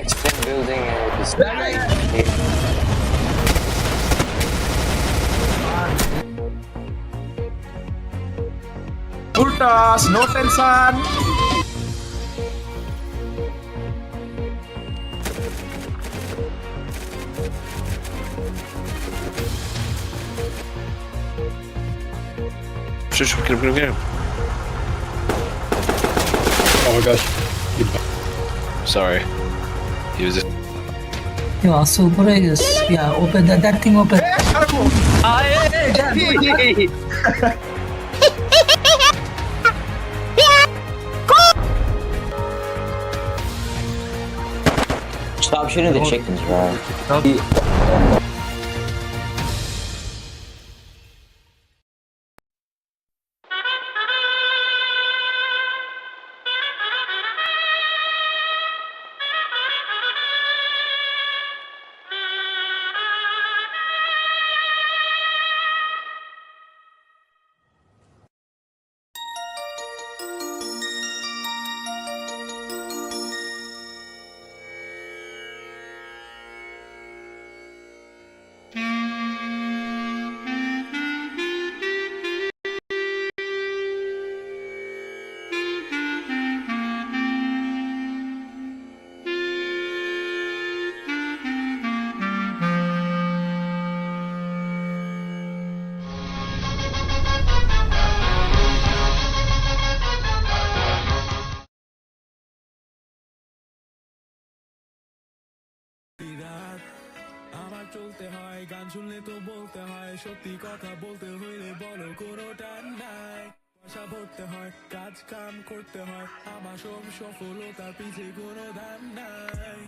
Explain building is right. Ultas, no tension. Shoot, get him. Oh my gosh. Sorry. He was just. Yeah, super I guess. Yeah, open that thing open. Stop shooting the chickens, bro. আমার চলতে হয় গান শুনলে তো বলতে হয় সত্যি কথা বলতে হইলে বলো কোনো টান নাই ভাষা ভরতে হয় কাজ কাম করতে হয় আমার সব সফলতার পিছে কোনো দাম নাই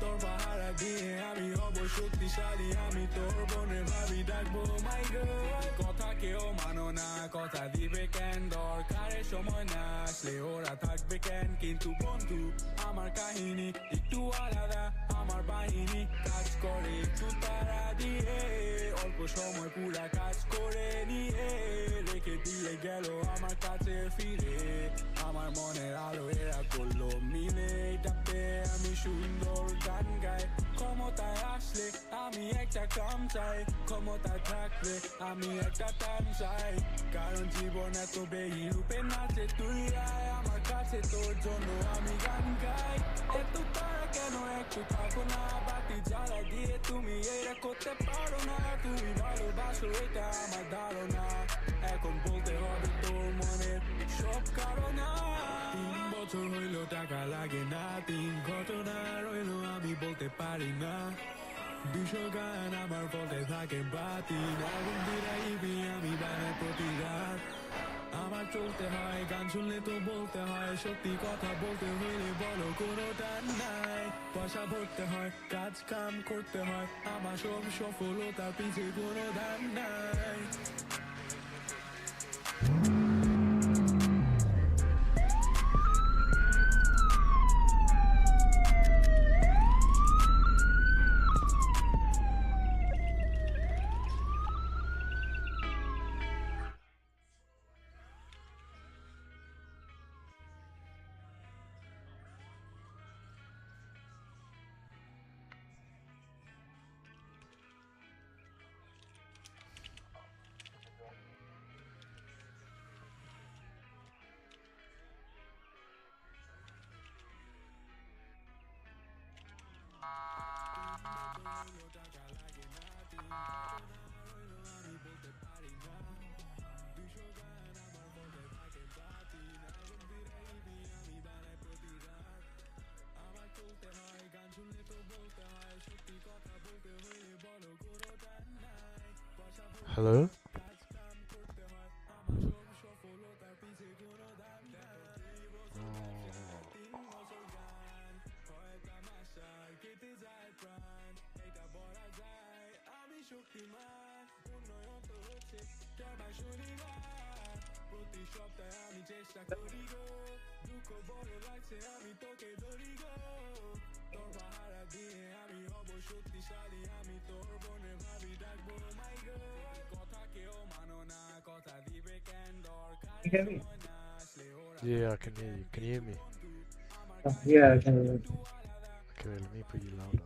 তোর পাহারা দিয়ে আমি হব শক্তিশালী আমি তোর বনে ভাবি ডাকবো মাই গড কথা কেউ মানো না কথা দিবে কেন দরকারের সময় না আসলে ওরা থাকবে কেন কিন্তু বন্ধু আমার কাহিনী একটু আলাদা আমার বাহিনী কাজ করে একটু তারা দিয়ে অল্প সময় পুরা কাজ করে নিয়ে রেখে দিয়ে গেল আমার কাছে ফিরে আমার মনের আলো এরা করলো মিলে ডাকতে আমি সুন্দর গান গাই ক্ষমতায় আসলে আমি একটা কাম চাই ক্ষমতায় থাকলে আমি একটা টান চাই কারণ জীবন এত বেহি রূপে নাচে তুই আয় আমার কাছে তোর জন্য আমি গান গাই এত তারা কেন একটু থাকো না বাতি জ্বালা দিয়ে তুমি এটা করতে পারো না তুমি ভালোবাসো এটা আমার ধারণা এখন বলতে হবে তোর মনের সব কারণ 3 বছর হইল টাকা লাগে না 3 ঘটনা রইল আমি বলতে পারি না 200 গান আমার বলতে থাকে বাতিল আগুন দিরাইবি আমি বানাই প্রতি রাত আমার চলতে হয় গান শুনলে তো বলতে হয় সত্যি কথা বলতে হইলে বলো কোনো টান নাই পয়সা ভরতে হয় কাজ কাম করতে হয় আমার সব সফলতার পিছে কোনো দাম নাই Hello? You hear me? Yeah, I can hear you. Can you hear me? Yeah, I can hear you. Okay, wait, let me put you louder.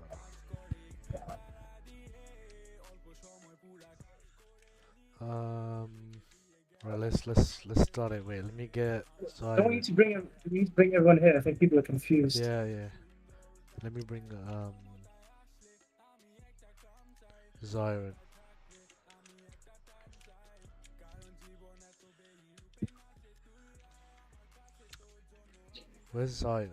Right, let's start it. Wait, let me get Don't we Siren. need to bring we need to bring everyone here. I think people are confused. Yeah. Let me bring Siren. Where's Siren?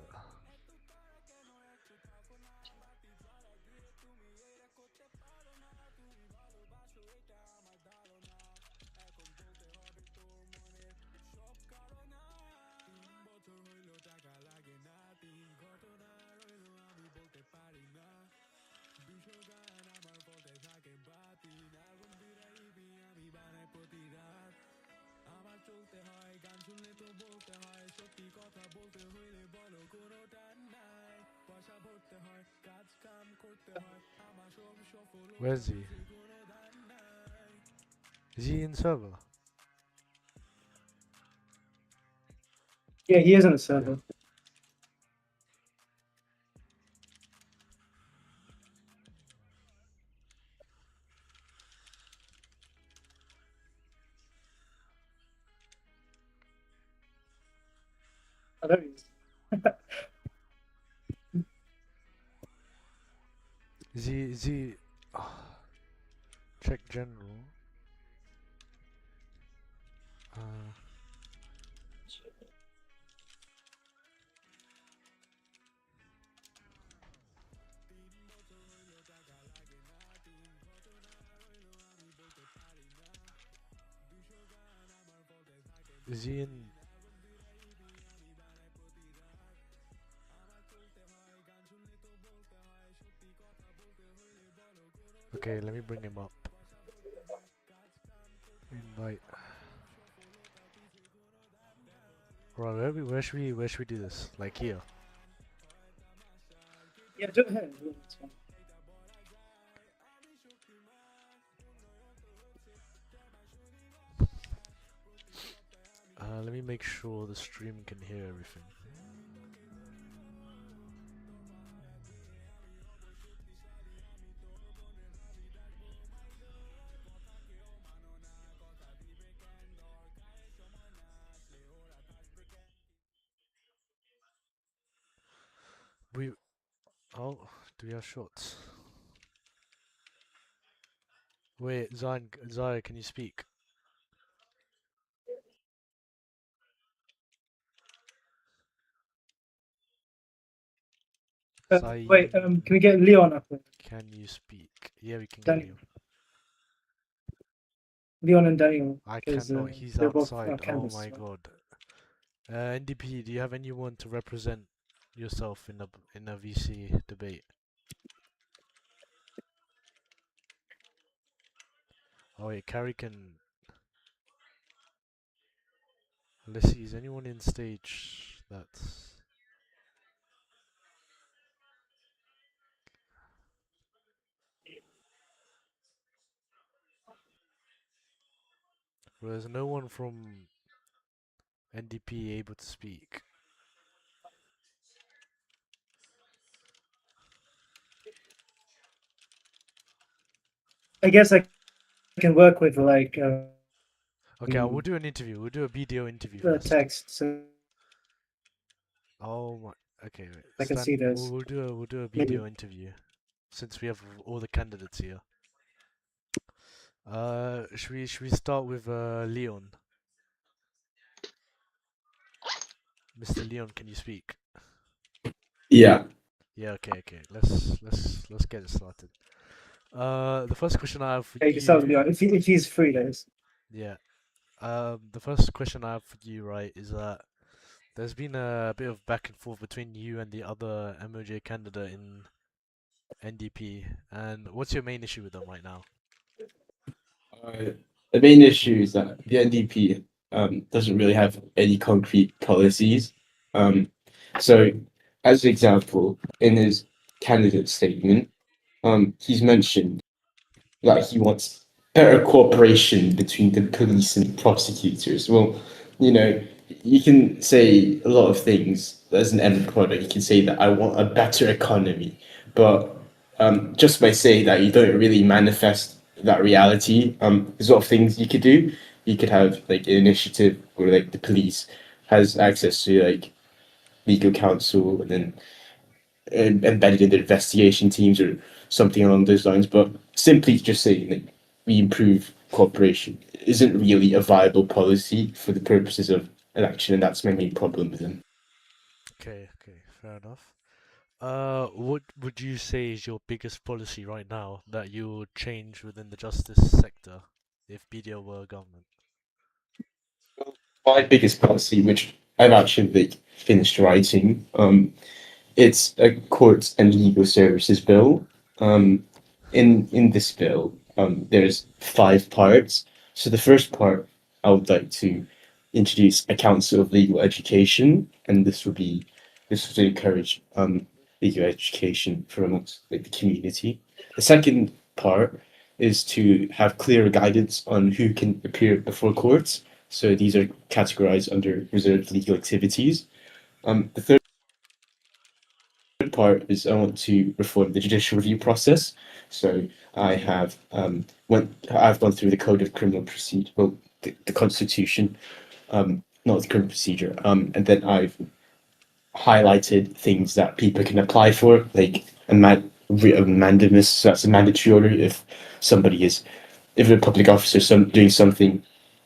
Where's he? Is he in server? Yeah, he is on the server. Oh, there he is. Is he? Check general. Is he in? Okay, let me bring him up. Invite. Right, where should we do this? Like here? Yeah, do it here. It's fine. Let me make sure the stream can hear everything. Oh, do we have shots? Wait, Zaya, can you speak? Wait, can we get Leon up there? Can you speak? Yeah, we can get Daniel. you. Leon and Daniel. I Because cannot. He's they're both outside. Oh canvas. my god. NDP, do you have anyone to represent yourself in a VC debate? Oh wait, Carrie can. Let's see. Is anyone in stage that's? Well, there's no one from NDP able to speak. I guess I can work with like Okay, we'll do an interview. We'll do a BDO interview the first. text, so Oh my. Okay, wait. I can see this. We'll do a Maybe. BDO interview since we have all the candidates here. Should we start with Leon? Mr. Leon, can you speak? Yeah. Yeah. Okay. Let's get it started. The first question I have for Okay, so, you, if he's free, that is. yeah. The first question I have for you, right, is that there's been a bit of back and forth between you and the other MOJ candidate in NDP, and what's your main issue with them right now? Uh, the main issue is that the NDP doesn't really have any concrete policies. Um, so, as an example, in his candidate statement, he's mentioned that he wants better cooperation between the police and prosecutors. Well, you know, you can say a lot of things as an end product. You can say that I want a better economy, but just by saying that, you don't really manifest that reality. There's a lot of things you could do. You could have like an initiative where like the police has access to like legal counsel and then embedded in the investigation teams or something along those lines. But simply just saying like we improve cooperation isn't really a viable policy for the purposes of election, and that's my main problem with them. Okay, okay, fair enough. What would you say is your biggest policy right now that you would change within the justice sector if BDO were government? My biggest policy, which I've actually like, finished writing, it's a courts and legal services bill. Um, in this bill, there's 5 parts. So the first part, I would like to introduce a council of legal education, and this would encourage legal education for amongst like the community. The second part is to have clearer guidance on who can appear before courts. So these are categorized under reserved legal activities. The third part is I want to reform the judicial review process. So I've gone through the code of criminal procedure, well, the constitution, not the criminal procedure, and then I've highlighted things that people can apply for, like a mandamus. So that's a mandatory order if a public officer doing something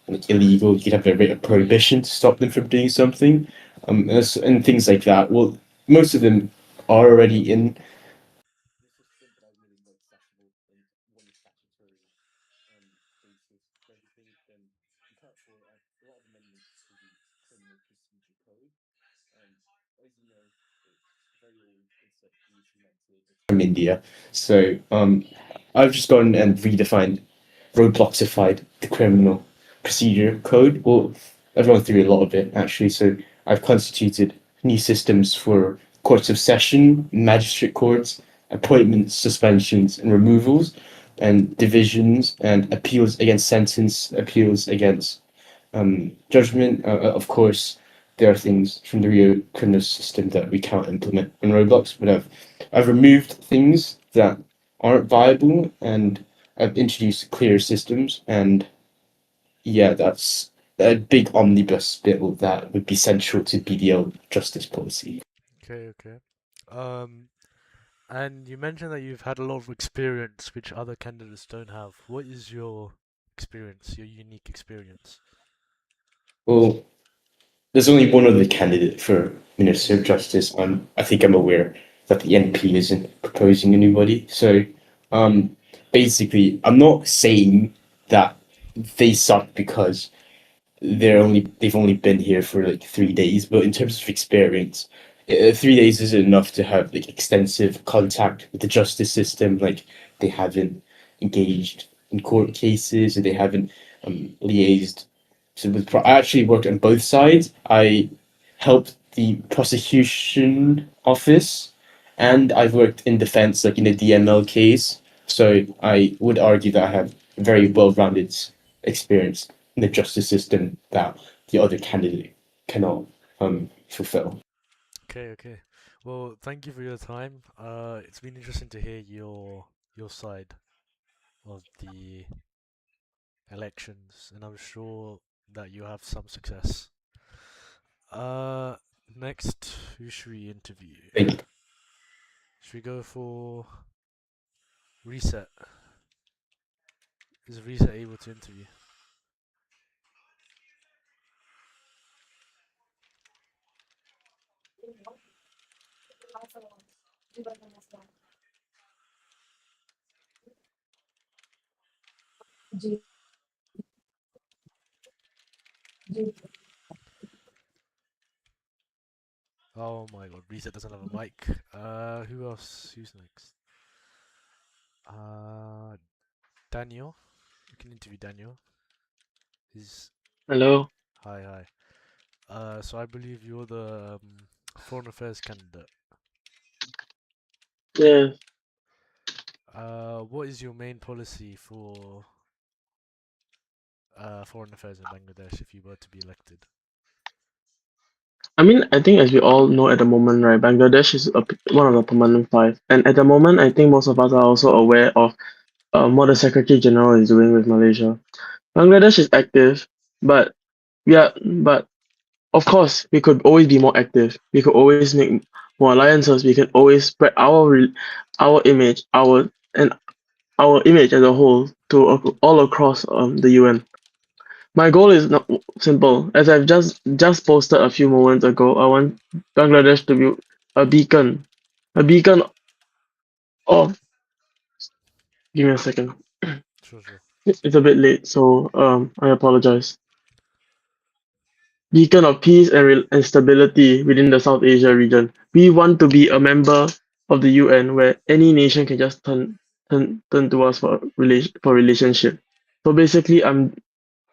like illegal, you could have a writ of prohibition to stop them from doing something, and things like that. Well, most of them are already in the system, but I really want accessible and one statutory basis for everything. Then in part four, a lot of amendments to the criminal procedure code. As you know, it's very old. It's like from India. So I've just gone and redefined, Robloxified the criminal procedure code. Well, I've gone through a lot of it actually. So I've constituted new systems for courts of session, magistrate courts, appointments, suspensions, and removals, and divisions and appeals against sentence, appeals against judgment. Of course, there are things from the Rio criminal system that we can't implement in Roblox, but I've removed things that aren't viable, and I've introduced clear systems. And yeah, that's a big omnibus bill that would be central to BDL justice policy. Okay, okay. Um, and you mentioned that you've had a lot of experience which other candidates don't have. What is your experience, your unique experience? Well, there's only one other candidate for Minister of Justice. I think I'm aware that the NP isn't proposing anybody. So, um, basically, I'm not saying that they suck because they've only been here for like 3 days, but in terms of experience, 3 days isn't enough to have like extensive contact with the justice system. Like they haven't engaged in court cases, or they haven't liaised. So I actually worked on both sides. I helped the prosecution office, and I've worked in defense, like in a DML case. So I would argue that I have a very well-rounded experience in the justice system that the other candidate cannot fulfill. Okay, okay. Well, thank you for your time. It's been interesting to hear your side of the elections, and I'm sure that you have some success. Uh, Next, who should we interview? Thank you. Should we go for Reset? Is Reset able to interview? Oh my god, Reset doesn't have a mic. Who else? Who's next? Daniel. You can interview Daniel. He's Hello. hi hi. So I believe you're the foreign affairs candidate. Yeah. What is your main policy for foreign affairs in Bangladesh if you were to be elected? I mean, I think as we all know at the moment, right, Bangladesh is one of the permanent five, and at the moment, I think most of us are also aware of what the Secretary General is doing with Malaysia. Bangladesh is active, but but of course, we could always be more active. We could always make more alliances. We can always spread our image, our image as a whole to all across the UN. My goal is not simple. As I've just posted a few moments ago, I want Bangladesh to be a beacon of. Give me a second. Sure, sure. It's a bit late, so I apologize. Beacon of peace and stability within the South Asia region. We want to be a member of the UN where any nation can just turn to us for relationship. So basically, I'm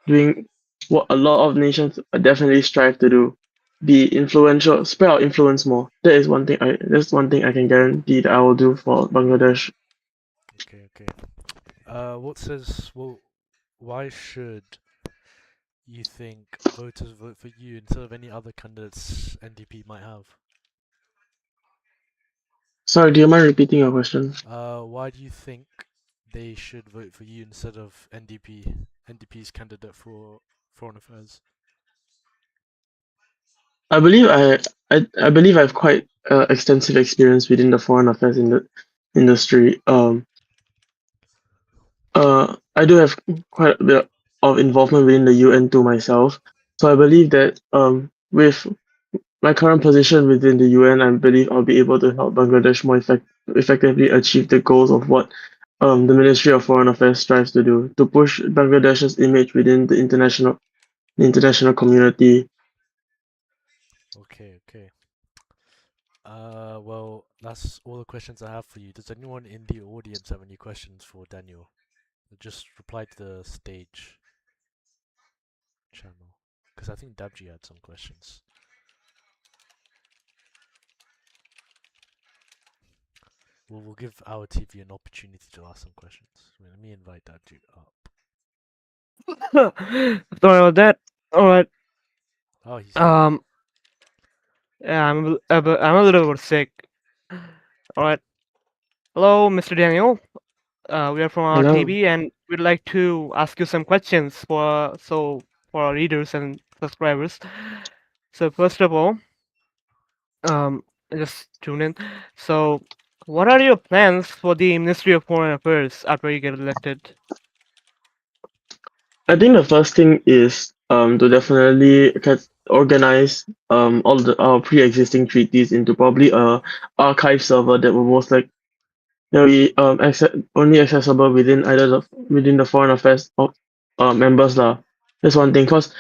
doing what a lot of nations definitely strive to do: be influential, spread our influence more. That's one thing I can guarantee that I will do for Bangladesh. Okay, okay. Why should you think voters vote for you instead of any other candidates NDP might have? Sorry, do you mind repeating your question? Why do you think they should vote for you instead of NDP's candidate for foreign affairs? I believe I believe I've quite extensive experience within the foreign affairs industry. I do have quite a bit of involvement within the UN too myself. So I believe that with my current position within the UN, I believe I'll be able to help Bangladesh more effectively achieve the goals of what the Ministry of Foreign Affairs strives to do, to push Bangladesh's image within the international community. Okay, okay. Well, that's all the questions I have for you. Does anyone in the audience have any questions for Daniel? Just reply to the stage channel, because I think Dabji had some questions. We'll give our TV an opportunity to ask some questions. Let me invite Dabji up. Sorry about that. All right. Oh, he's here. Yeah, I'm a little bit sick. All right. Hello, Mr. Daniel. We are from our Hello. TV, and we'd like to ask you some questions for our readers and subscribers. So first of all, just tune in. So, what are your plans for the Ministry of Foreign Affairs after you get elected? I think the first thing is to definitely organize our pre-existing treaties into probably a archive server that will most like that will be only accessible within the foreign affairs of members lah. That's one thing, cause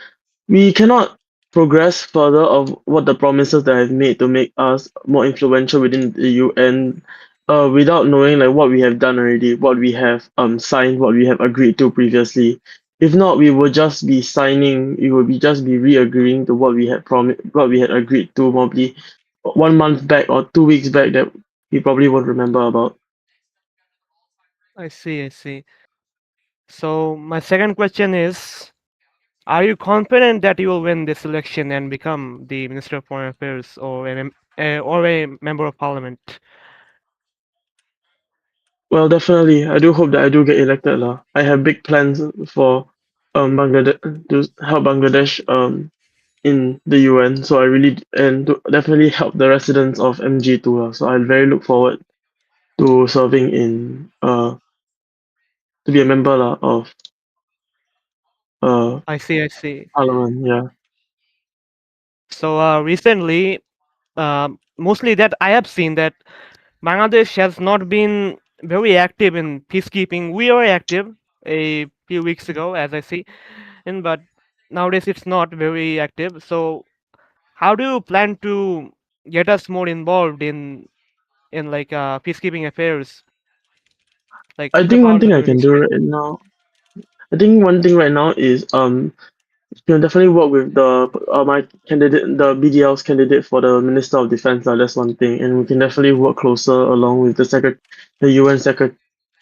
we cannot progress further of what the promises that I've made to make us more influential within the UN without knowing like what we have done already, what we have signed, what we have agreed to previously. If not, we will just be signing, we will be just be re-agreeing to what we had agreed to probably 1 month back or 2 weeks back that we probably won't remember about. I see, I see. So my second question is, are you confident that you will win this election and become the Minister of Foreign Affairs or a member of Parliament? Well, definitely. I do hope that I do get elected lah. I have big plans for Bangladesh to help Bangladesh in the UN. So I really and to definitely help the residents of MG too lah. So I very look forward to serving in to be a member lah of I see, I see. Parliament. Yeah. So recently, mostly that I have seen that Bangladesh has not been very active in peacekeeping. We are active. A few weeks ago, as I see, and but nowadays it's not very active. So how do you plan to get us more involved in like peacekeeping affairs? Like I put the think one powers thing of I your can do ministry. right now. I think one thing right now is you can definitely work with the my candidate, the BDL's candidate for the Minister of Defense. That's one thing, and we can definitely work closer along with the UN Secretary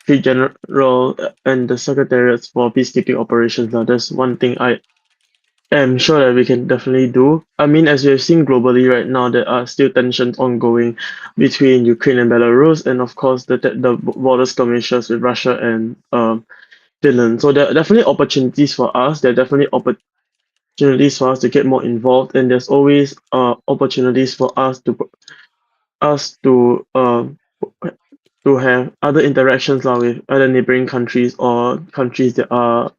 General and the Secretariats for peacekeeping operations. That's one thing I am sure that we can definitely do. I mean, as we have seen globally right now, there are still tensions ongoing between Ukraine and Belarus, and of course the border skirmishes with Russia and Finland. So there are definitely opportunities for us. There are definitely opportunities for us to get more involved, and there's always opportunities for us to have other interactions with other neighboring countries or countries that are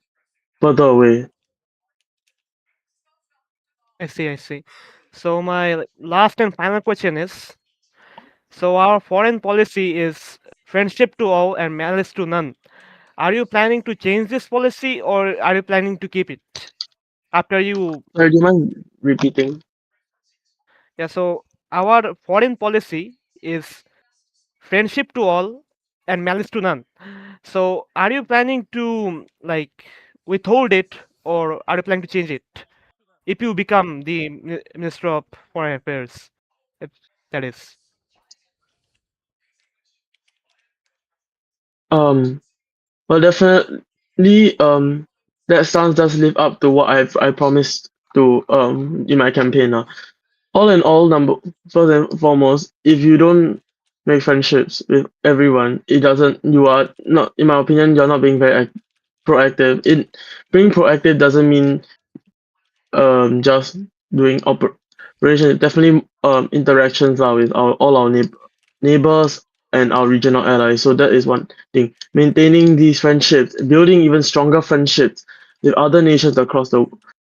further away. I see, I see. So my last and final question is: so our foreign policy is friendship to all and malice to none. Are you planning to change this policy, or are you planning to keep it after you? Sorry, do you mind repeating? Yeah. So our foreign policy is friendship to all and malice to none. So are you planning to like withhold it, or are you planning to change it if you become the Minister of Foreign Affairs? If that is. Um, well, definitely, that stance does live up to what I promised to in my campaign. All in all, first and foremost, if you don't make friendships with everyone, it doesn't. You are not, in my opinion, you're not being very proactive. Being proactive doesn't mean just doing operation. Definitely interactions are with all our neighbors and our regional allies. So that is one thing. Maintaining these friendships, building even stronger friendships with other nations across the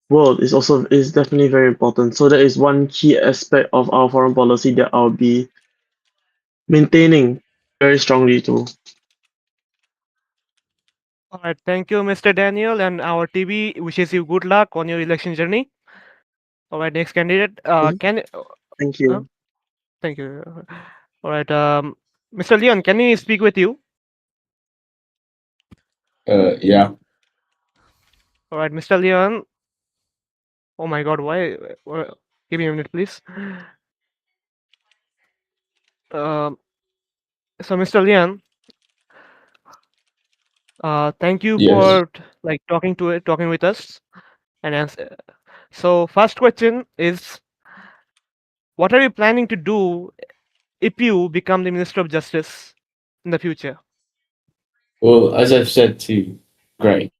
world is definitely very important. So that is one key aspect of our foreign policy that I'll be maintaining very strongly too. All right. Thank you, Mr. Daniel, and our TV wishes you good luck on your election journey. All right. Next candidate. Can. Thank Uh, you. thank you. All right. Mr. Leon, can we speak with you? Yeah. All right, Mr. Leon. Oh my God, why? Give me a minute, please. Um, so, Mr. Leon, thank you Yes. for like talking with us and answer. So, first question is, what are you planning to do if you become the Minister of Justice in the future? Well, as I've said to Greg,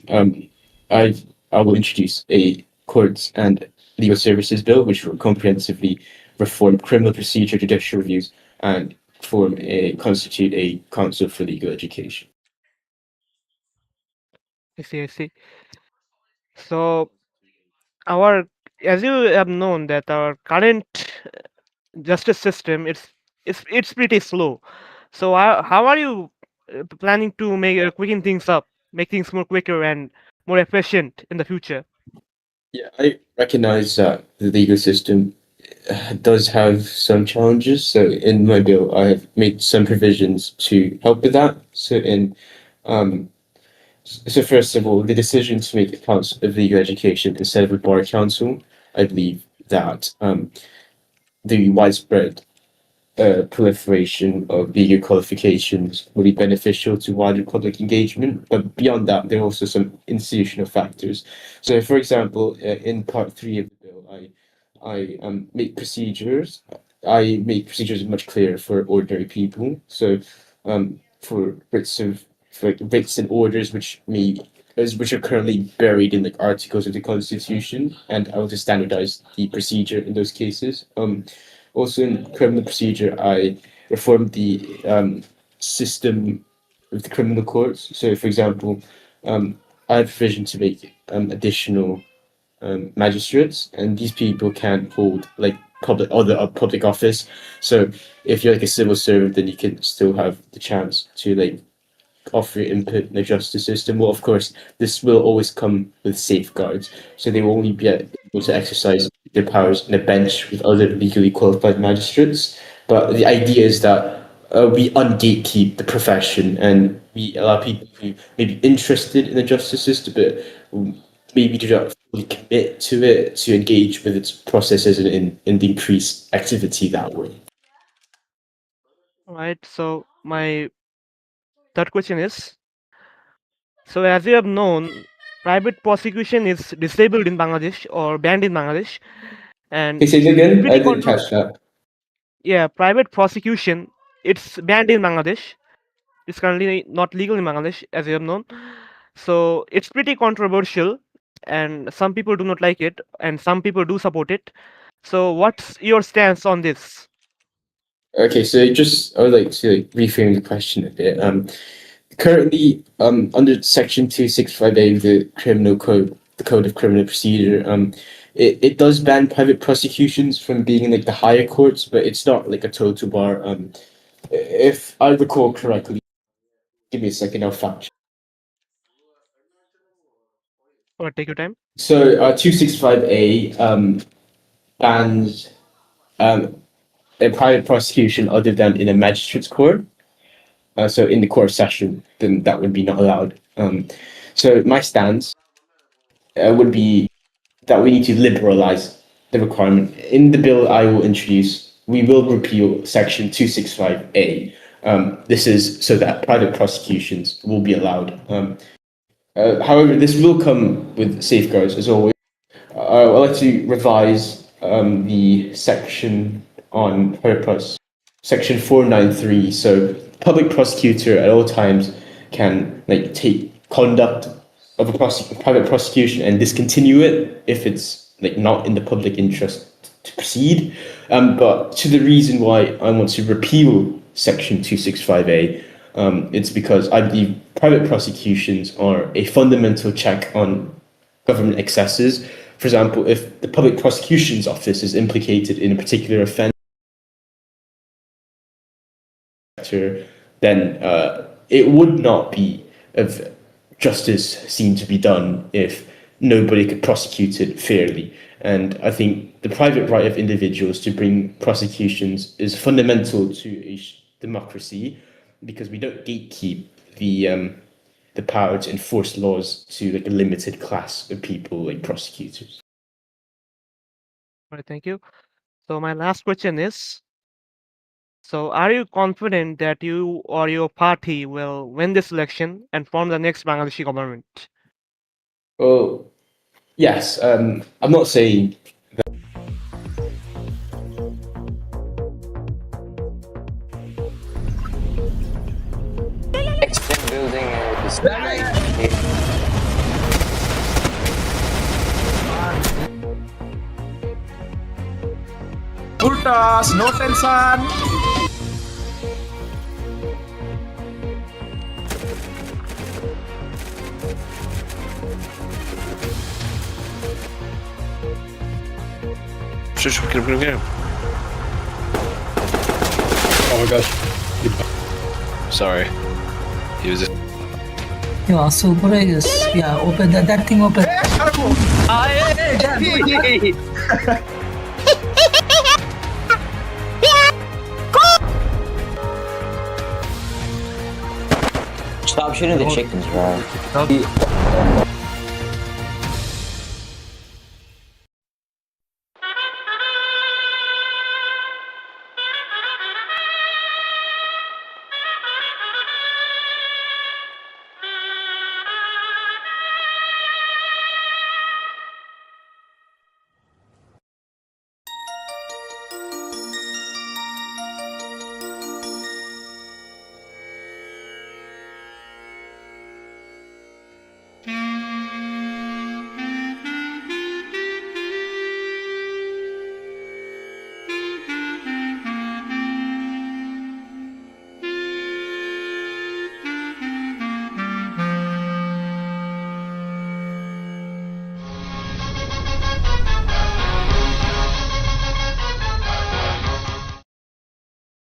um, I will introduce a courts and legal services bill, which will comprehensively reform criminal procedure, judicial reviews, and constitute a council for legal education. I see, I see. So, our as you have known that our current justice system it's pretty slow. So how are you planning to make quicken things up, make things more quicker and more efficient in the future? Yeah, I recognize that the legal system does have some challenges. So in my bill, I have made some provisions to help with that. Um, so first of all, the decision to make a council of legal education instead of a bar council, I believe that the widespread proliferation of legal qualifications will be beneficial to wider public engagement. But beyond that, there are also some institutional factors. So, for example, in part three of the bill, I make procedures. I make procedures much clearer for ordinary people. So, for writs and orders which are currently buried in like articles of the Constitution, and I want to standardize the procedure in those cases. Also in criminal procedure, I reformed the system of the criminal courts. So, for example, I have provision to make additional magistrates, and these people can hold like public office. So, if you're like a civil servant, then you can still have the chance to like offer input in the justice system. Well, of course, this will always come with safeguards, so they will only be able to exercise their powers on a bench with other legally qualified magistrates. But the idea is that we ungatekeep the profession and we allow people who may be interested in the justice system, but maybe do not fully commit to it, to engage with its processes and increase activity that way. Right. So my third question is, so as you have known, private prosecution is disabled in Bangladesh or banned in Bangladesh, and Can you say it it's again? I pretty didn't catch that. yeah, private prosecution, it's banned in Bangladesh. It's currently not legal in Bangladesh, as you have known. So it's pretty controversial, and some people do not like it, and some people do support it. So what's your stance on this? Okay, so just I would like to reframe the question a bit. Currently, under Section 265A of the Criminal Code, the Code of Criminal Procedure, it does ban private prosecutions from being in the higher courts, but it's not like a total bar. If I recall correctly, give me a second, I'll fact check. Or take your time. So, 265A bans a private prosecution other than in a magistrate's court. So in the court session, then that would be not allowed. So my stance would be that we need to liberalize the requirement. In the bill I will introduce, we will repeal Section 265A. This is so that private prosecutions will be allowed. However, this will come with safeguards as always. I'd like to revise the section on purpose, section 493. So, public prosecutor at all times can take conduct of a private prosecution and discontinue it if it's not in the public interest to proceed. But to the reason why I want to repeal section 265A, it's because I believe private prosecutions are a fundamental check on government excesses. For example, if the Public Prosecution's Office is implicated in a particular offence, then it would not be of justice seen to be done if nobody could prosecute it fairly. And I think the private right of individuals to bring prosecutions is fundamental to a democracy, because we don't gatekeep the power to enforce laws to a limited class of people, like prosecutors. All right, thank you. So my last question is, so are you confident that you or your party will win this election and form the next Bangladeshi government? Well, yes. I'm not saying Explain building a Ultas, no tension. Oh my gosh. Sorry. He was just. Yeah, super, I guess. Yeah, open that thing open. Stop shooting the chickens, bro.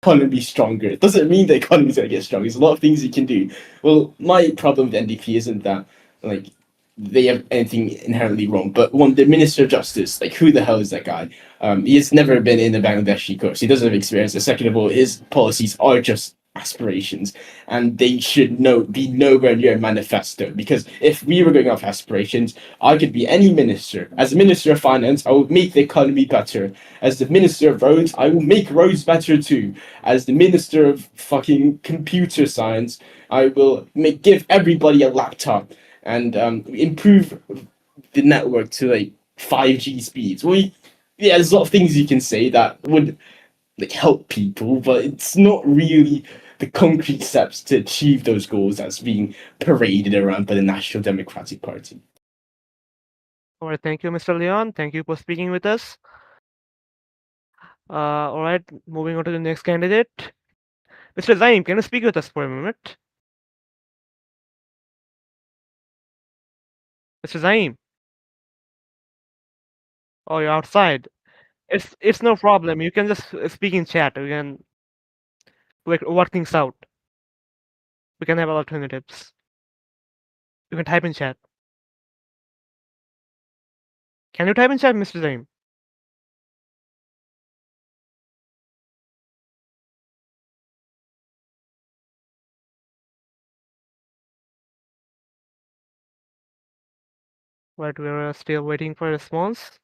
economy stronger. It doesn't mean the economy's gonna get stronger. There's a lot of things you can do. Well, my problem with NDP isn't that like they have anything inherently wrong, but one, the Minister of Justice, like who the hell is that guy? He has never been in the Bangladeshi course. He doesn't have experience. And second of all, his policies are just aspirations, and they should be nowhere near a manifesto. Because if we were going off aspirations, I could be any minister. As a Minister of Finance, I will make the economy better. As the Minister of Roads, I will make roads better too. As the Minister of fucking Computer Science, I will give everybody a laptop and improve the network to like 5G speeds. Yeah, there's a lot of things you can say that would like help people, but it's not really the concrete steps to achieve those goals that's being paraded around by the National Democratic Party. All right, thank you, Mr. Leon. Thank you for speaking with us. All right, moving on to the next candidate. Mr. Zaim, can you speak with us for a minute? Mr. Zaim. Oh, you're outside. It's no problem. You can just speak in chat. We can work things out. We can have alternatives. You can type in chat. Can you type in chat, Mr. Zaim? Right, we're still waiting for a response.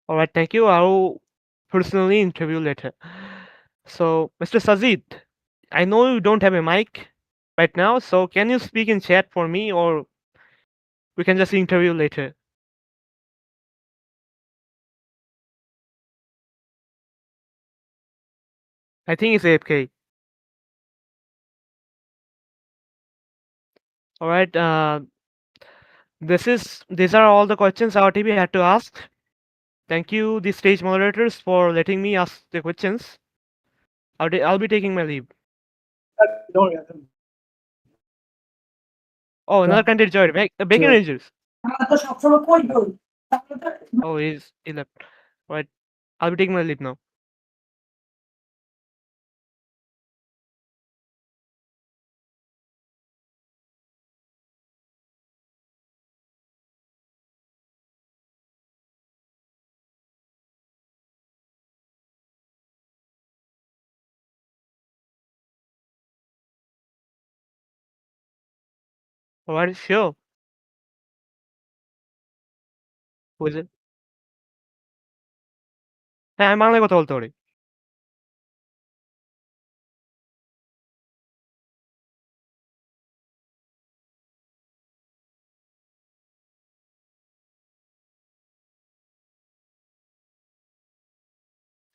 All right, thank you. I'll personally interview later. So, Mr. Sajid, I know you don't have a mic right now, so can you speak in chat for me, or we can just interview later? I think it's AFK. All right. These are all the questions our TV had to ask. Thank you, the stage moderators, for letting me ask the questions. I'll be taking my leave. Oh, another candidate joined. Bacon Rangers. Oh, he left. All right. I'll be taking my leave now. All right, sure. Who is it? হ্যাঁ আমি বাংলায় কথা বলতে পারি।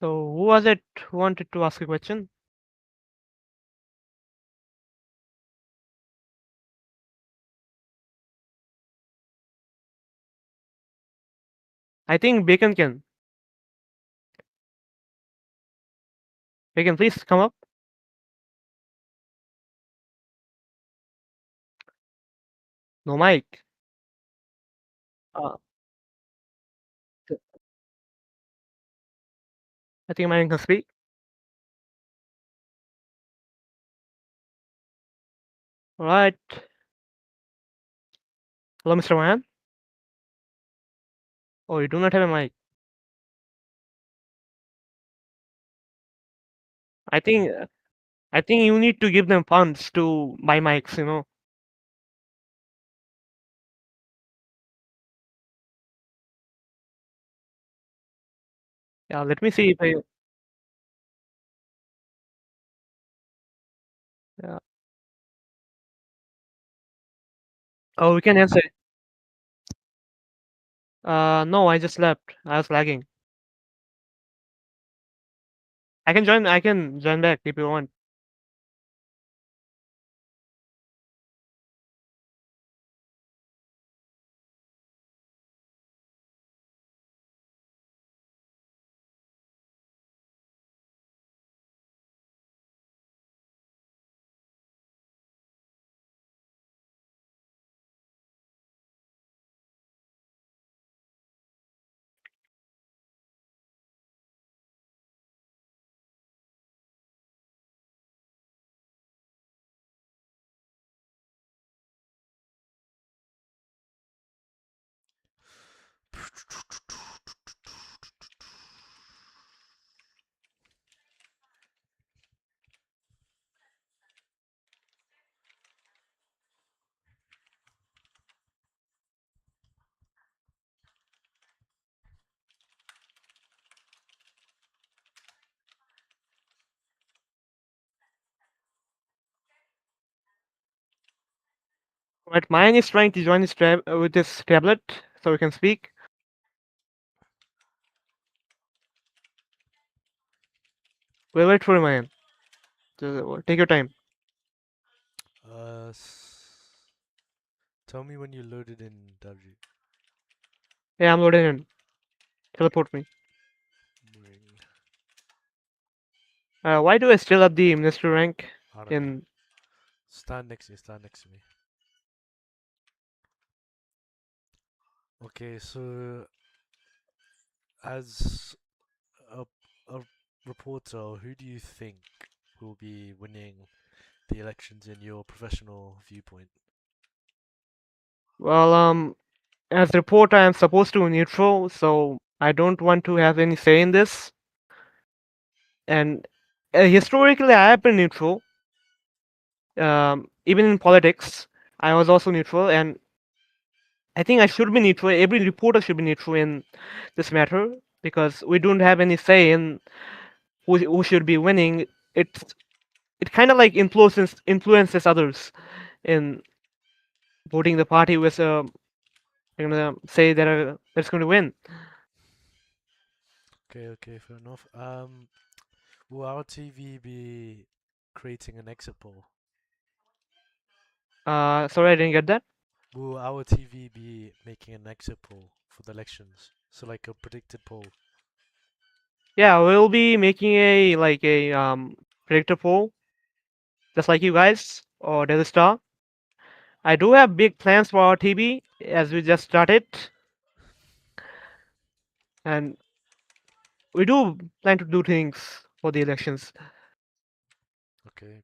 So who was it who wanted to ask a question? I think Bacon can. Bacon, please come up. No mic. Uh, I think Marion can speak. All right. Hello, Mr. Ryan. Oh, you do not have a mic. I think you need to give them funds to buy mics, you know. Yeah, let me see if I. Yeah. Oh, we can answer. No, I just left. I was lagging. I can join back if you want. Right, mine is trying to join his with this tablet so we can speak. We'll wait for mine. Take your time. Tell me when you loaded in W. Yeah, I'm loading in. Teleport me. Bring. Why do I still have the minister rank I don't know. in? Stand next to me. Stand next to me. Okay, so as a reporter, who do you think will be winning the elections in your professional viewpoint? Well, as a reporter, I'm supposed to be neutral, so I don't want to have any say in this. And historically, I have been neutral. Even in politics, I was also neutral, and I think I should be neutral. Every reporter should be neutral in this matter because we don't have any say in who should be winning. It kind of like influences others in voting the party with I'm gonna say that that's going to win. Okay, fair enough. Will our TV be creating an exit poll? Sorry, I didn't get that. Will our TV be making an exit poll for the elections? So like a predicted poll. Yeah, we'll be making a predictor poll, just like you guys or Daily Star. I do have big plans for our TV as we just started, and we do plan to do things for the elections. Okay.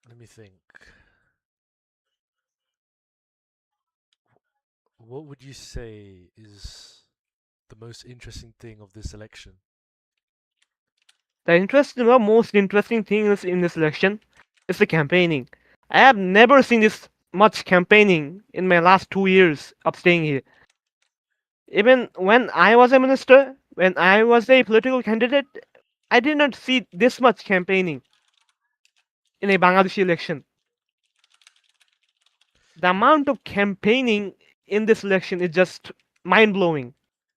Let me think. What would you say is the most interesting thing of this election? The most interesting thing is in this election is the campaigning. I have never seen this much campaigning in my last 2 years of staying here. Even when I was a minister, when I was a political candidate, I did not see this much campaigning in a Bangladeshi election. The amount of campaigning in this election is just mind blowing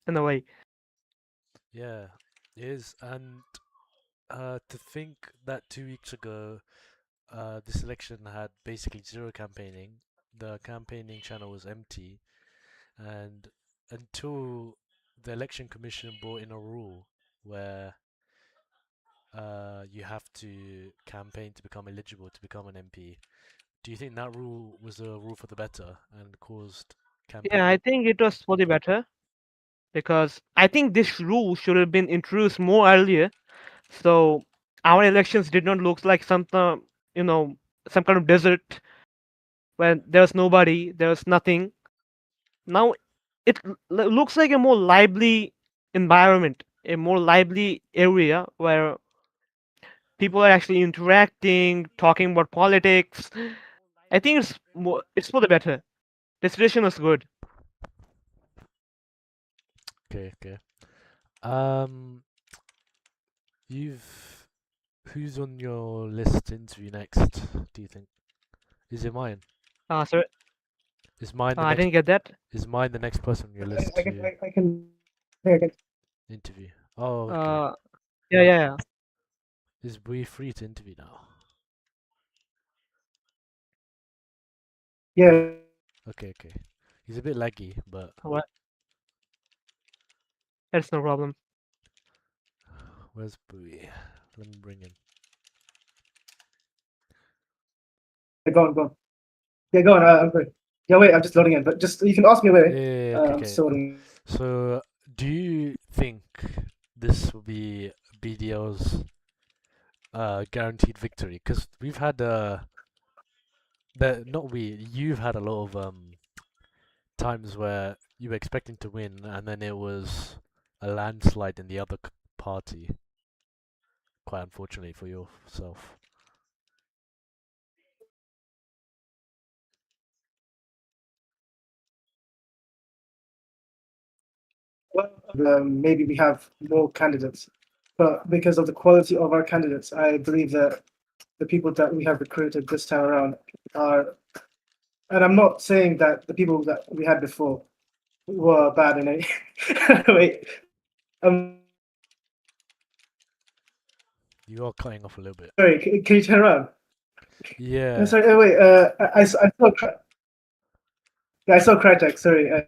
in a way. Yeah, it is. And to think that 2 weeks ago, this election had basically zero campaigning. The campaigning channel was empty, and until the election commission brought in a rule where you have to campaign to become eligible to become an MP. Do you think that rule was a rule for the better and caused Yeah, I campaigning? think it was for the better because I think this rule should have been introduced more earlier. So our elections did not look like you know, some kind of desert where there's nobody, there's nothing. Now it looks like a more lively environment, a more lively area where people are actually interacting, talking about politics. I think it's for the better. The situation was good. Okay. Um, you've who's on your list to interview next? Do you think? Is it mine? Sorry, Is mine the I next? didn't get that. Is mine the next person on your list I to can, I can, I can. interview? Oh, okay. Yeah. Is we free to interview now? Yeah. Okay. He's a bit laggy, but What? That's no problem. where's Bowie? Let me bring him. Go on. Yeah, go on. I'm good. Yeah, wait. I'm just loading in, but just you can ask me away. Yeah, I'm okay. sorting. So, do you think this will be BDL's guaranteed victory? Because we've had not we. You've had a lot of times where you were expecting to win, and then it was a landslide in the other party. Quite unfortunately for yourself. Well, maybe we have more candidates, but because of the quality of our candidates, I believe that the people that we have recruited this time around are, and I'm not saying that the people that we had before were bad in any. Wait, You are cutting off a little bit. sorry, can you turn around? Yeah. Sorry, wait, I saw, I saw Crytek, sorry.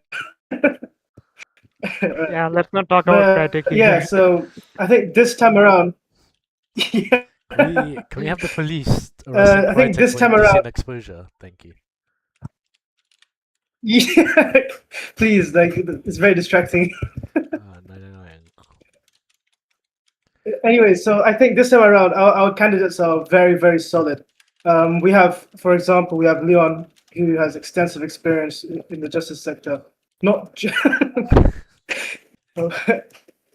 Yeah, let's not talk about Crytek here. Yeah, so I think this time around, yeah. Can we have the police arresting I think Crytek this for time indecent around, exposure? Thank you. yeah, please, like it's very distracting. No. Anyway, so I think this time around, our candidates are very, very solid. We have, for example, we have Leon, who has extensive experience in the justice sector. Not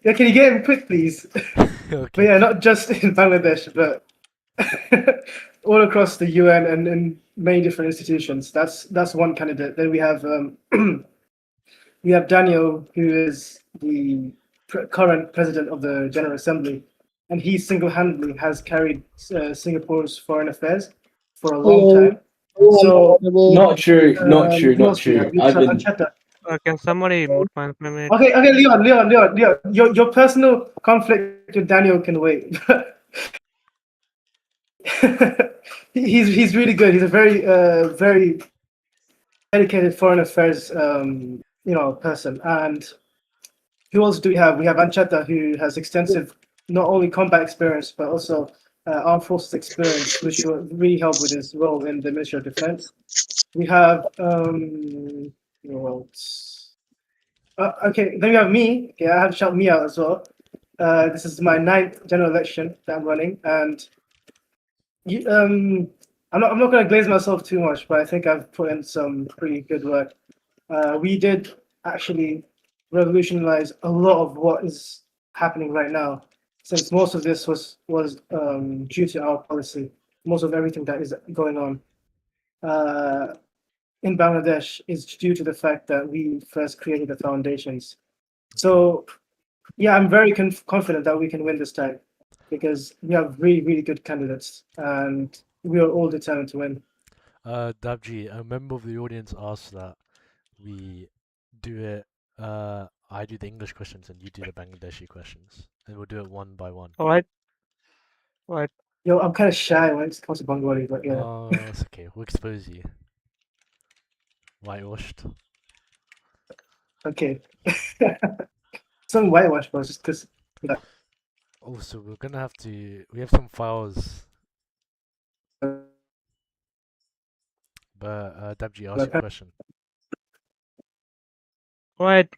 yeah, can you get him quick, please? Okay. But yeah, not just in Bangladesh, but all across the UN and in many different institutions. That's one candidate. Then we have we have Daniel, who is the current president of the General Assembly, and he single-handedly has carried Singapore's foreign affairs for a long time. So Not true. Not true. who Not else we have? true. We I've have been. Ancheta. Can somebody mute my minute? Okay, Leon, your personal conflict with Daniel can wait. He's really good. He's a very very dedicated foreign affairs person. And who else do we have? We have Ancheta, who has extensive not only combat experience but also armed forces experience, which will really help with his role in the Ministry of Defense. We have who else? Okay, then we have me. Okay, I have to shout me out as well. This is my 9th general election that I'm running, and I'm not going to glaze myself too much, but I think I've put in some pretty good work. We did actually revolutionize a lot of what is happening right now, since most of this was due to our policy. Most of everything that is going on in Bangladesh is due to the fact that we first created the foundations. So, yeah, I'm very confident that we can win this time because we have really, really good candidates and we are all determined to win. Dabji, a member of the audience asked that we do it. I do the English questions and you do the Bangladeshi questions, and we'll do it one by one. All right. Yo, I'm kind of shy when it comes to Bengali, but yeah. Oh, it's okay. We'll expose you. Whitewashed. Okay. Some whitewash, but just because. Also, we're gonna have to. We have some files. But Dabji, ask your question. Right.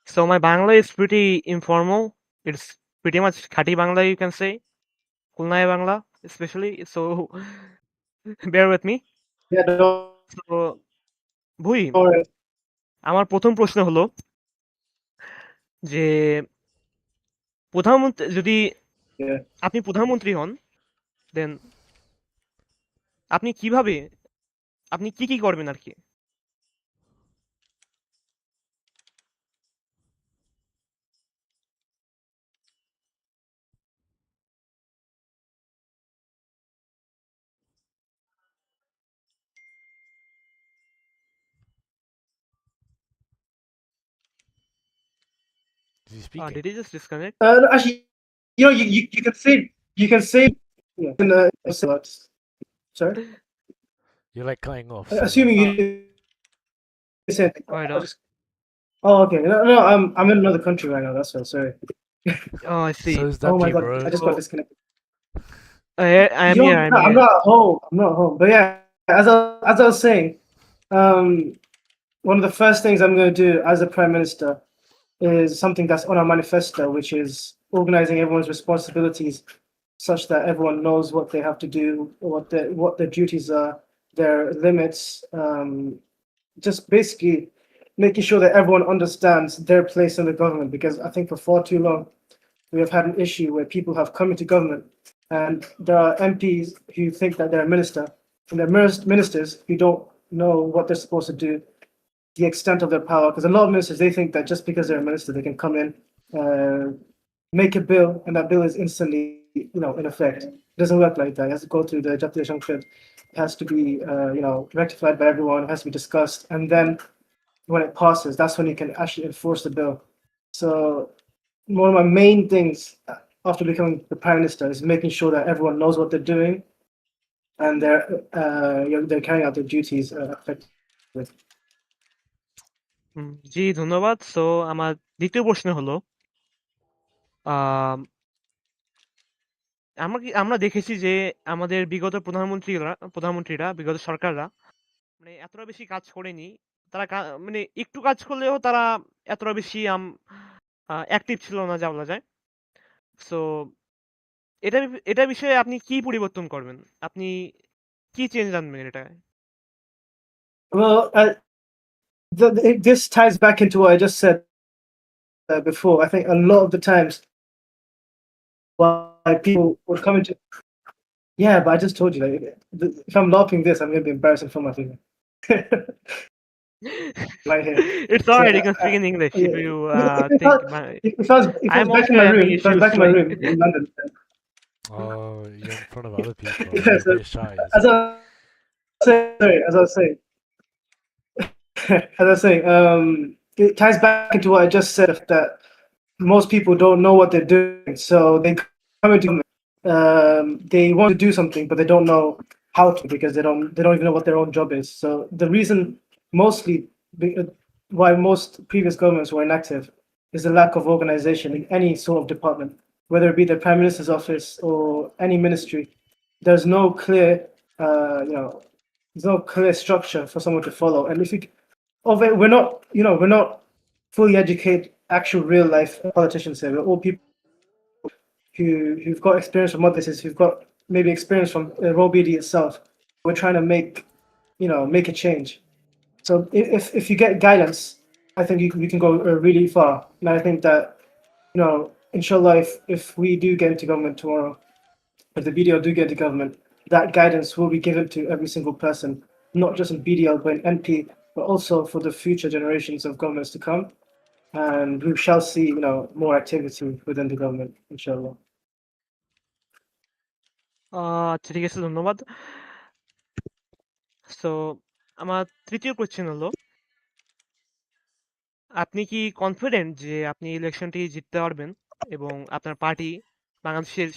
So my Bangla is pretty informal. It's pretty much Khati Bangla, you can say. Khulnai Bangla, especially. So bear with me. Yeah, So ভুই আমার প্রথম প্রশ্ন হলো যে প্রধানমন্ত্রী যদি আপনি প্রধানমন্ত্রী হন দেন আপনি কিভাবে আপনি কি করবেন আর কি Is he speaking? Did he just disconnect? Actually, you can save. Yeah. Sorry. You're like cutting off. Assuming you said. Oh, okay. No, I'm in another country right now. That's all. Sorry. Oh, I see. So is Oh my Dabji, god! bro. I just got disconnected. I'm here. I'm not home. But yeah, as I was saying, one of the first things I'm going to do as a prime minister is something that's on our manifesto, which is organizing everyone's responsibilities such that everyone knows what they have to do, what their duties are, their limits. Just basically making sure that everyone understands their place in the government. Because I think for far too long we have had an issue where people have come into government and there are MPs who think that they're a minister, and they're ministers who don't know what they're supposed to do, the extent of their power. Because a lot of ministers, they think that just because they're a minister, they can come in, make a bill, and that bill is instantly, in effect. It doesn't work like that. It has to go through the Jatiya Sanksad. It has to be, rectified by everyone. It has to be discussed, and then when it passes, that's when you can actually enforce the bill. So one of my main things after becoming the prime minister is making sure that everyone knows what they're doing, and they're carrying out their duties effectively. জি ধন্যবাদ। So আমার দ্বিতীয় প্রশ্ন হলো আম, আমরা দেখেছি যে আমাদের বিগত প্রধানমন্ত্রীরা বিগত সরকাররা মানে এতটা বেশি কাজ করেনি। তারা মানে একটু কাজ করলেও তারা এতটা বেশি অ্যাক্টিভ ছিল না যা বলা যায়। সো এটা বিষয়ে আপনি কি পরিবর্তন করবেন? আপনি কি চেঞ্জ আনবেন এটায়? Well, this ties back into what I just said before. I think a lot of the times why people would come into, yeah, but I just told you, like, if I'm laughing this, I'm going to be embarrassing for my finger. Right here. It's alright, So, you can speak in English if you if I was I'm back also in my room, having if I was issues back in my like room in London, Oh, you're in front of other people. Yeah, You're a so bit shy. as I was saying, it ties back into what I just said, that most people don't know what they're doing, so they come into they want to do something, but they don't know how to, because they don't even know what their own job is. So the reason mostly why most previous governments were inactive is the lack of organization in any sort of department, whether it be the prime minister's office or any ministry. There's no clear, there's no clear structure for someone to follow. And if we're not fully educated, actual real life politicians here. We're all people who've got experience from others, who've got maybe experience from RoBD itself. We're trying to make a change. So if you get guidance, I think we can go really far. And I think that, inshallah, if we do get into government tomorrow, if the BDL do get into government, that guidance will be given to every single person, not just in BDL but in NP, but also for the future generations of governments to come. And we shall see, more activity within the government, inshallah. আচ্ছা ঠিক আছে, ধন্যবাদ। So আমার তৃতীয় question হলো, আপনি কি confident যে আপনি ইলেকশনটি জিততে পারবেন এবং আপনার পার্টি বাংলাদেশের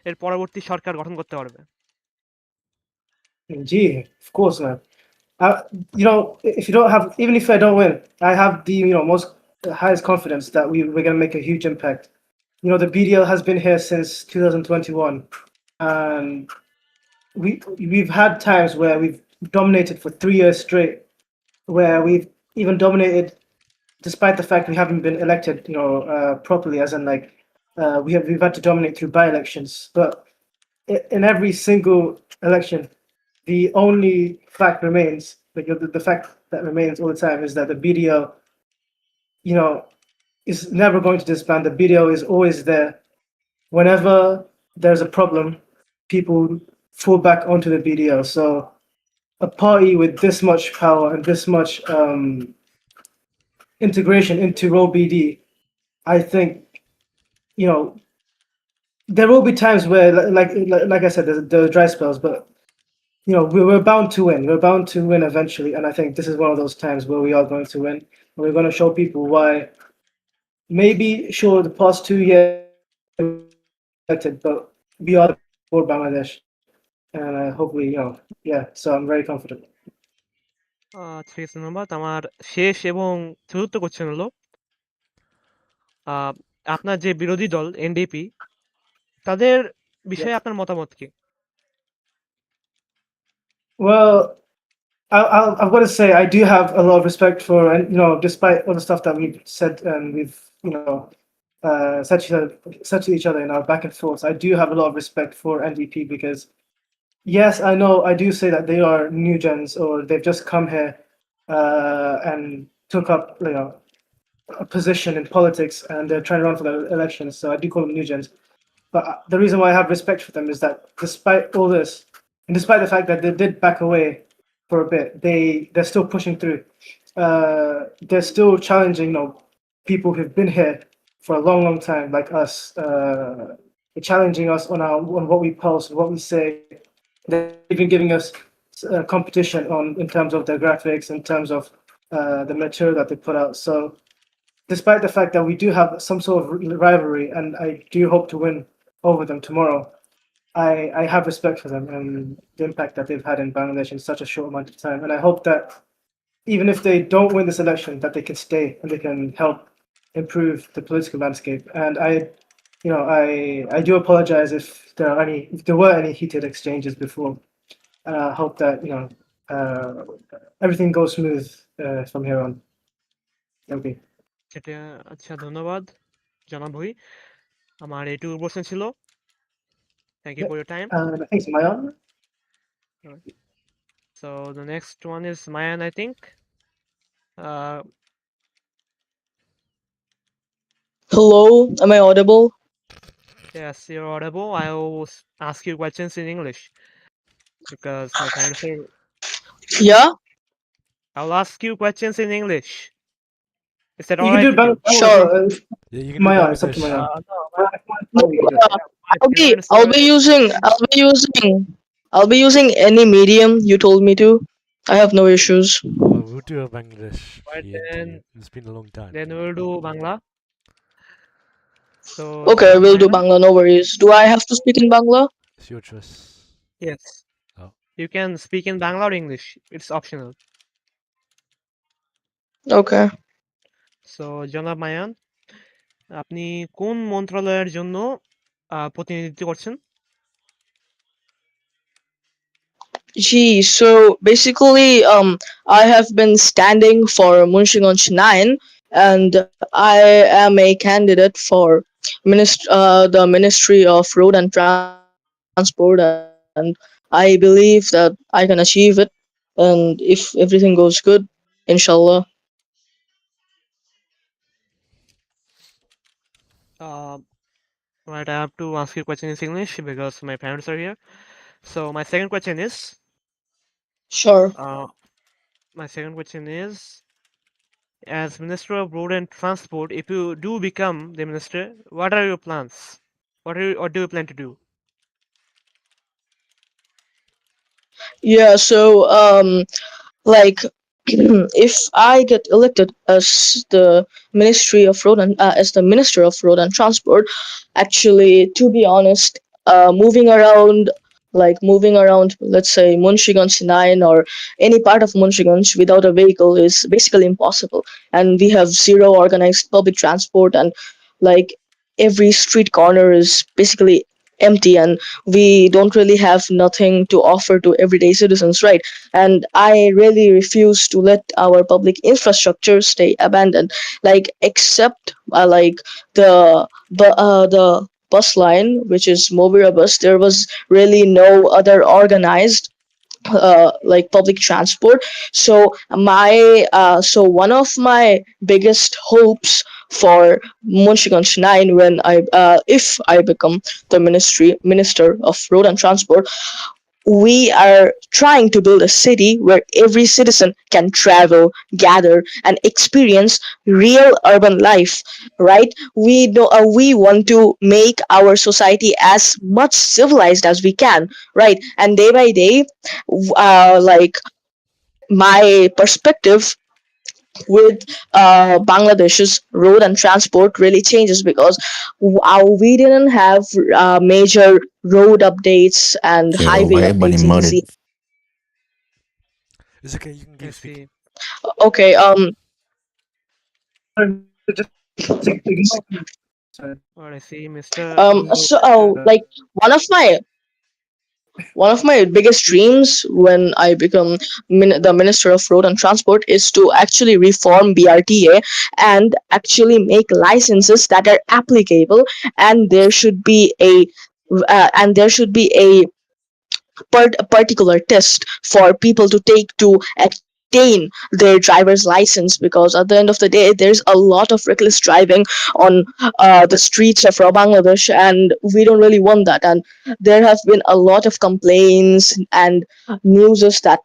এর পরবর্তী সরকার গঠন করতে পারবে? Gee, of course, man. If you don't have, even if I don't win, I have the most highest confidence that we're gonna make a huge impact. The BDL has been here since 2021, and we've had times where we've dominated for 3 years straight, where we've even dominated despite the fact we haven't been elected, properly, as in like we've had to dominate through by-elections. But in every single election, the only fact remains, the fact that remains all the time, is that the BDL, is never going to disband. The BDL is always there. Whenever there's a problem, people fall back onto the BDL. So a party with this much power and this much integration into RoBD, I think, there will be times where, like I said, there's dry spells, but we're bound to win. We're bound to win eventually, and I think this is one of those times where we are going to win. And we're going to show people why. Maybe sure, the past 2 years elected, but we are for Bangladesh, and hopefully, so I'm very confident. ঠিক আছে, ধন্যবাদ। আমার শেষ এবং চতুর্থ question হলো, আপনার যে বিরোধী দল এনডিপি, তাদের বিষয়ে আপনার মতামত কি? Well, I've got to say, I do have a lot of respect for, and despite all the stuff that we've said and we've said to each other in our back and forth, I do have a lot of respect for NDP because, yes, I know I do say that they are new gens or they've just come here and took up a position in politics and they're trying to run for the elections. So I do call them new gens. But the reason why I have respect for them is that despite all this, and despite the fact that they did back away for a bit, they're still pushing through. They're still challenging, people who've been here for a long, long time, like us. They're challenging us on what we post, what we say. They're even giving us competition in terms of their graphics, in terms of the material that they put out. So, despite the fact that we do have some sort of rivalry, and I do hope to win over them tomorrow, I have respect for them and the impact that they've had in Bangladesh in such a short amount of time. And I hope that even if they don't win this election, that they can stay and they can help improve the political landscape. And I do apologize if there were any heated exchanges before. And I hope that everything goes smooth from here on. Thank you. এটা আচ্ছা ধন্যবাদ জনাব ভুই আমার এইটুকু প্রশ্ন ছিল thank you for your time Thanks, Mayan. So the next one is Mayan, I think. Hello, am I audible? Yes, you're audible. I will ask you questions in English because my parents are. Yeah, I'll ask you questions in English. Is that You all can right do with you? sure. Yeah, you can do Mayan, it's up to Bangladesh. Mayan. I'll be using any medium you told me to. I have no issues. Well, we'll do a Bangladesh Right, for the then- interview. It's been a long time. Then we'll do Bangla. So Okay, Janab we'll do Mayan? Bangla, no worries. Do I have to speak in Bangla? It's your choice. Yes. Oh. You can speak in Bangla or English. It's optional. Okay. So জনাব Mayan আপনি কোন মন্ত্রণালয়ের জন্য প্রতিনিধিত্ব করছেন? Gee, so basically, I have been standing for Munshiganj 9, and I am a candidate for the Ministry of Road and Transport, and I believe that I can achieve it. And if everything goes good, inshallah. Right, I have to ask you a question in English because my parents are here. So my second question is Sure. my second question is as Minister of Road and Transport, if you do become the minister, what are your plans? What do you plan to do? Yeah, so like if I get elected as the Minister of Road and Transport, actually, to be honest, moving around, let's say Munshiganj 9 or any part of Munshiganj without a vehicle is basically impossible. And we have zero organized public transport, and like every street corner is basically empty, and we don't really have nothing to offer to everyday citizens, right? And I really refuse to let our public infrastructure stay abandoned, like except the bus line, which is Mobira bus. There was really no other organized like public transport. So one of my biggest hopes for Munshiganj 9, when if I become the minister of road and transport, we are trying to build a city where every citizen can travel, gather, and experience real urban life. Right? We want to make our society as much civilized as we can. Right? And day by day, like my perspective with Bangladesh's road and transport really changes because we didn't have major road updates and Okay, highway why everybody updates, muted? etc. It's okay, you can I keep speaking. see. Okay. Just ignore me. Sorry. Or I see Mr. So like one of my one of my biggest dreams when I become the Minister of Road and Transport is to actually reform BRTA and actually make licenses that are applicable, and there should be a particular test for people to take to attain their driver's license, because at the end of the day there's a lot of reckless driving on the streets of Bangladesh, and we don't really want that. And there have been a lot of complaints and newses that,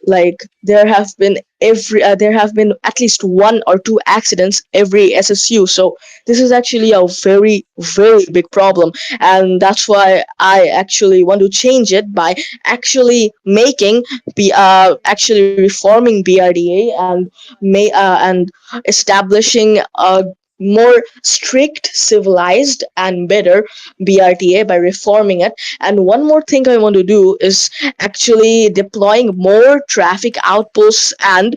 like, there have been at least one or two accidents every SSU. So this is actually a very very big problem, and that's why I actually want to change it by actually reforming BRDA and establishing a more strict, civilized, and better BRTA by reforming it. And one more thing I want to do is actually deploying more traffic outposts and